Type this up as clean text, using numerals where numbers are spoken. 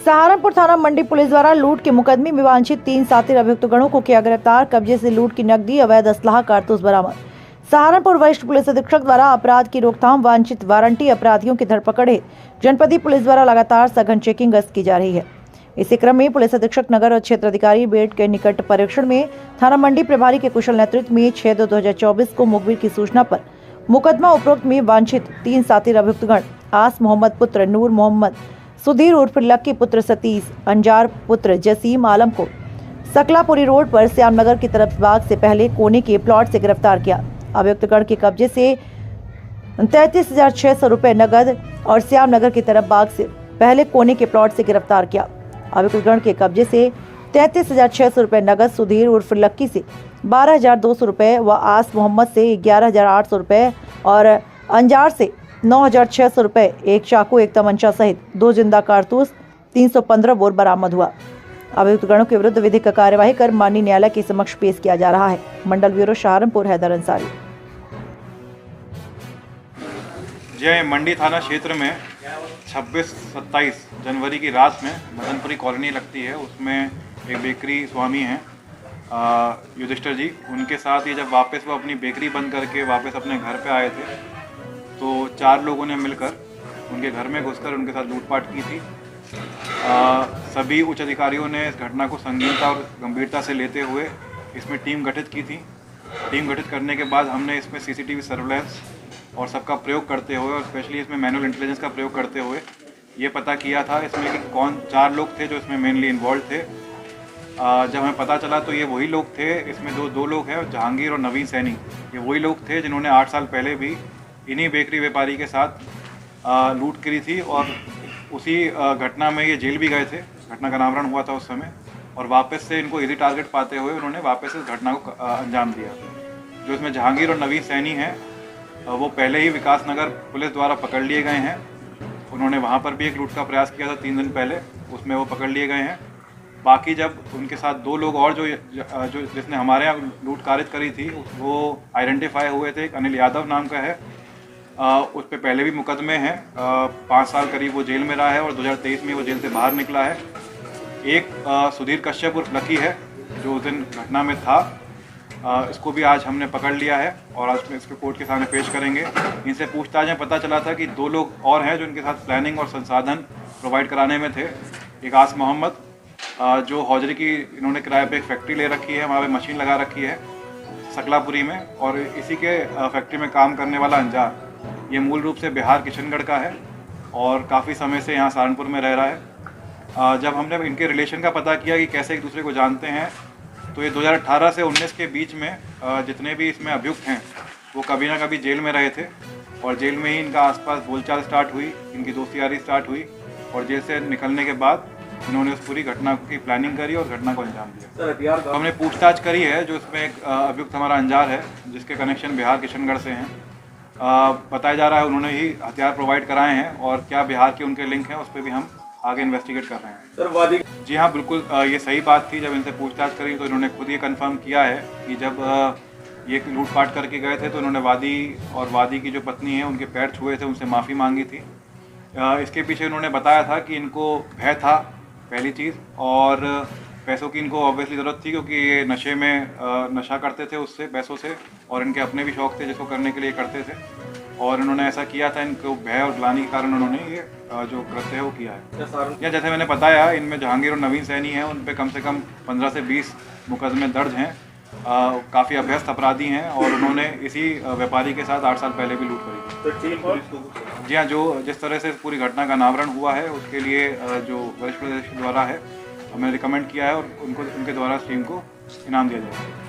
सहारनपुर थाना मंडी पुलिस द्वारा लूट के मुकदमे में वांछित 3 साथी अभियुक्तगणों को किया गिरफ्तार। कब्जे से लूट की नकदी, अवैध असलाह, कारतूस बरामद। सहारनपुर वरिष्ठ पुलिस अधीक्षक द्वारा अपराध की रोकथाम, वांछित वारंटी अपराधियों की धरपकड़ है। जनपदीय पुलिस द्वारा लगातार सघन चेकिंग गश्त की जा रही है। इसी क्रम में पुलिस अधीक्षक नगर और क्षेत्र अधिकारी बेड के निकट परीक्षण में थाना मंडी प्रभारी के कुशल नेतृत्व में 6/2/2024 को मुखबिर की सूचना पर मुकदमा उपरोक्त में वांछित 3 साथी अभियुक्तगण आस मोहम्मद पुत्र नूर मोहम्मद, सुधीर उर्फ लक्की पुत्र सतीश, अंजार पुत्र जसीम आलम को सकलापुरी रोड पर श्यामनगर की तरफ बाग से पहले कोने के प्लॉट से गिरफ्तार किया। अभियुक्तगण के कब्जे से 33,600 रुपए नगद और श्यामनगर की तरफ बाग से पहले कोने के प्लॉट से गिरफ्तार किया। अभियुक्तगण के कब्जे से 33,600 रुपए नगद, सुधीर उर्फ लक्की से 12,200 रुपए व आस मोहम्मद से 11,800 रुपए और अंजार से 9,600 रुपए, एक चाकू, एक तमंचा सहित 2 जिंदा कारतूस, 315 बोर बरामद हुआ। अभियुक्तगणों के विरुद्ध विधिक कार्यवाही कर माननीय न्यायालय के समक्ष पेश किया जा रहा है। मंडल ब्यूरो सहारनपुर, हैदर अंसारी। जय मंडी थाना क्षेत्र में 26-27 जनवरी की रात में मदनपुरी कॉलोनी लगती है, उसमें एक बेकरी स्वामी हैं युधिष्ठिर जी। उनके साथ ये जब वापस वो अपनी बेकरी बंद करके वापस अपने घर पे आए थे तो 4 लोगों ने मिलकर उनके घर में घुसकर उनके साथ लूटपाट की थी। सभी उच्च अधिकारियों ने इस घटना को संगीनता और गंभीरता से लेते हुए इसमें टीम गठित की थी। टीम गठित करने के बाद हमने इसमें सीसीटीवी सर्वेलेंस और सबका प्रयोग करते हुए और स्पेशली इसमें मैनुअल इंटेलिजेंस का प्रयोग करते हुए ये पता किया था इसमें कि कौन 4 लोग थे जो इसमें मेनली इन्वॉल्व थे। जब हमें पता चला तो ये वही लोग थे, इसमें दो लोग हैं, जहांगीर और नवीन सैनी। ये वही लोग थे जिन्होंने 8 साल पहले भी इन्हीं बेकरी व्यापारी के साथ लूट करी थी और उसी घटना में ये जेल भी गए थे। घटना का अनावरण हुआ था उस समय और वापस से इनको इजी टारगेट पाते हुए उन्होंने वापस इस घटना को अंजाम दिया। जो इसमें जहांगीर और नवीन सैनी हैं वो पहले ही विकासनगर पुलिस द्वारा पकड़ लिए गए हैं। उन्होंने वहाँ पर भी एक लूट का प्रयास किया था 3 दिन पहले, उसमें वो पकड़ लिए गए हैं। बाकी जब उनके साथ 2 लोग और जो जिसने हमारे यहाँ लूट कारित करी थी वो आइडेंटिफाई हुए थे। एक अनिल यादव नाम का है, उस पर पहले भी मुकदमे हैं। 5 साल करीब वो जेल में रहा है और 2023 में वो जेल से बाहर निकला है। एक सुधीर कश्यप उर्फ लकी है जो उस दिन घटना में था। इसको भी आज हमने पकड़ लिया है और आज इसको कोर्ट के सामने पेश करेंगे। इनसे पूछताछ में पता चला था कि 2 लोग और हैं जो इनके साथ प्लानिंग और संसाधन प्रोवाइड कराने में थे। एक आस मोहम्मद जो हौजरी की इन्होंने किराए पे एक फैक्ट्री ले रखी है, वहाँ पे मशीन लगा रखी है सकलापुरी में, और इसी के फैक्ट्री में काम करने वाला अंजार, ये मूल रूप से बिहार किशनगढ़ का है और काफ़ी समय से यहाँ सहारनपुर में रह रहा है। जब हमने इनके रिलेशन का पता किया कि कैसे एक दूसरे को जानते हैं तो ये 2018 से 19 के बीच में जितने भी इसमें अभियुक्त हैं वो कभी ना कभी जेल में रहे थे और जेल में ही इनका आसपास बोलचाल स्टार्ट हुई, इनकी दोस्ती यारी स्टार्ट हुई और जेल से निकलने के बाद इन्होंने उस पूरी घटना की प्लानिंग करी और घटना को अंजाम दिया। तो हमने पूछताछ करी है, जो इसमें एक अभियुक्त हमारा अंजार है जिसके कनेक्शन बिहार किशनगढ़ से हैं। बताया जा रहा है उन्होंने ही हथियार प्रोवाइड कराए हैं और क्या बिहार के उनके लिंक हैं उस पर भी हम आगे इन्वेस्टिगेट कर रहे हैं। सर जी हाँ, बिल्कुल ये सही बात थी। जब इनसे पूछताछ करी तो इन्होंने खुद ये कंफर्म किया है कि जब ये लूटपाट करके गए थे तो इन्होंने वादी की जो पत्नी है उनके पैर छुए थे, उनसे माफ़ी मांगी थी। इसके पीछे इन्होंने बताया था कि इनको भय था पहली चीज़, और पैसों की इनको ऑब्वियसली ज़रूरत थी क्योंकि ये नशे में नशा करते थे उससे पैसों से, और इनके अपने भी शौक़ थे जिसको करने के लिए करते थे और इन्होंने ऐसा किया था। इनको भय और ग्लानि के कारण उन्होंने ये जो कृत्य है वो किया है। या जैसे मैंने बताया, इनमें जहांगीर और नवीन सैनी हैं, उन पे कम से कम 15 से 20 मुकदमे दर्ज हैं। काफ़ी अभ्यस्त अपराधी हैं और उन्होंने इसी व्यापारी के साथ 8 साल पहले भी लूट करी थी। जी हाँ, जो जिस तरह से पूरी घटना का अनावरण हुआ है उसके लिए जो वरिष्ठ पुलिस द्वारा है मैंने रिकमेंड किया है और उनके द्वारा टीम को इनाम दिया जाएगा।